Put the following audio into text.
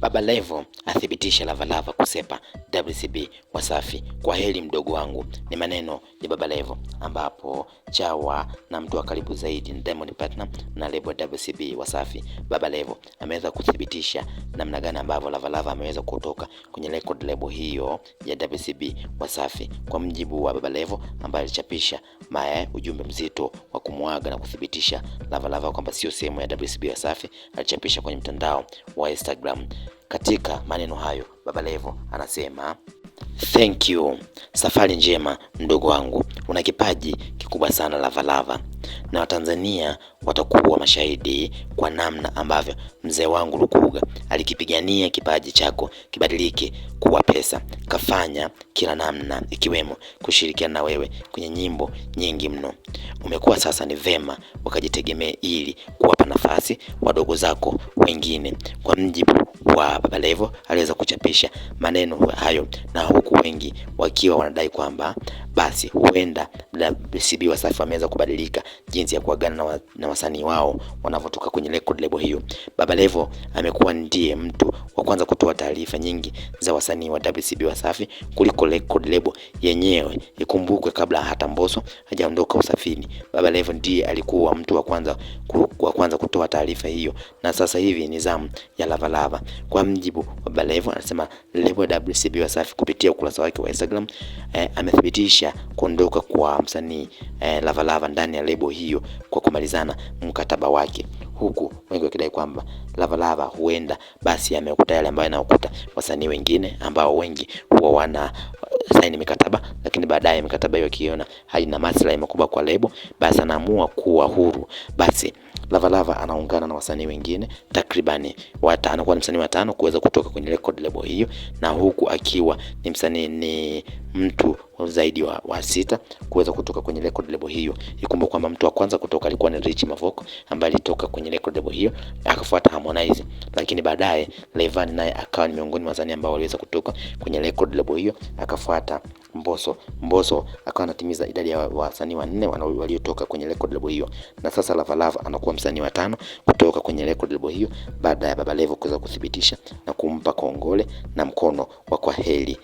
Baba Levo athibitisha Lavalava kusepa WCB Wasafi. Kwa heri mdogo wangu, ni maneno ya Baba Levo, ambapo chawa na mtu wa karibu zaidi ni Diamond Platnumz na lebo WCB Wasafi. Baba Levo ameweza kuthibitisha namna gani ambavyo Lavalava ameweza kutoka kwenye record label hiyo ya WCB Wasafi. Kwa mjibu wa Baba Levo ambaye alichapisha ujumbe mzito wa kumwaga na kuthibitisha Lavalava kwamba sio sehemu ya WCB Wasafi, alichapisha kwenye mtandao wa Instagram. Katika maneno hayo Baba Levo anasema, thank you, safari njema mdogo wangu, una kipaji kikubwa sana Lavalava, na Watanzania watakuwa mashahidi kwa namna ambavyo mzee wangu Lukuga alikipigania kipaji chako kibadilike kuwa pesa. Kafanya kila namna ikiwemo kushirikiana na wewe kwenye nyimbo nyingi mno. Umekuwa sasa ni vema wakajitegemea ili kuwapa nafasi wadogo zako wengine. Kwa mjibu wa Baba Levo aliweza kuchapisha maneno hayo, na huku wengi wakiwa wanadai kwamba basi huenda WCB Wasafi wameweza kubadilika jinsi ya kuagana na wasanii wao wanavotoka kwenye record label hiyo. Baba Levo amekuwa ndiye mtu wa kwanza kutoa taarifa nyingi za wasanii wa WCB Wasafi kuliko record label yenyewe. Ikumbukwe kabla hata Mbosso hajaondoka usafini, Baba Levo ndiye alikuwa mtu wa kwanza kutoa taarifa hiyo, na sasa hivi ni zamu ya Lavalava. Kwa mjibu wa Baba Levo anasema label WCB Wasafi kupitia ukurasa wake wa Instagram amethibitisha kuondoka kwa msanii Lavalava ndani ya label hiyo kwa kumalizana mkataba wake, huku wengi wakidai kwamba Lavalava huenda basi amekuta yale ambayo anakuta wasanii wengine ambao wengi huwa wana saini mikataba, lakini baadaye mikataba hiyo kiona haina maslahi makubwa kwa label, basi anaamua kuwa huru. Basi Lavalava anaungana na wasanii wengine takribani watano, kwa msanii watano kuweza kutoka kwenye record label hiyo, na huku akiwa ni msanii ni mtu zaidi wa sita kuweza kutoka kwenye record label hiyo. Ikumbuke kwamba mtu wa kwanza kutoka alikuwa ni Rich Mavoko ambaye alitoka kwenye record label hiyo, akafuata Harmonize, lakini baadaye Rayvanny naye akawa ni miongoni mwa wasanii ambao waliweza kutoka kwenye record label hiyo, akafuata Mbosso akawa anatimiza idadi ya wasanii wanne waliotoka kwenye record label hiyo, na sasa Lavalava anakuwa msanii wa tano kutoka kwenye record label hiyo baada ya Baba Levo kuweza kuthibitisha na kumpa kongole na mkono wa kwaheri.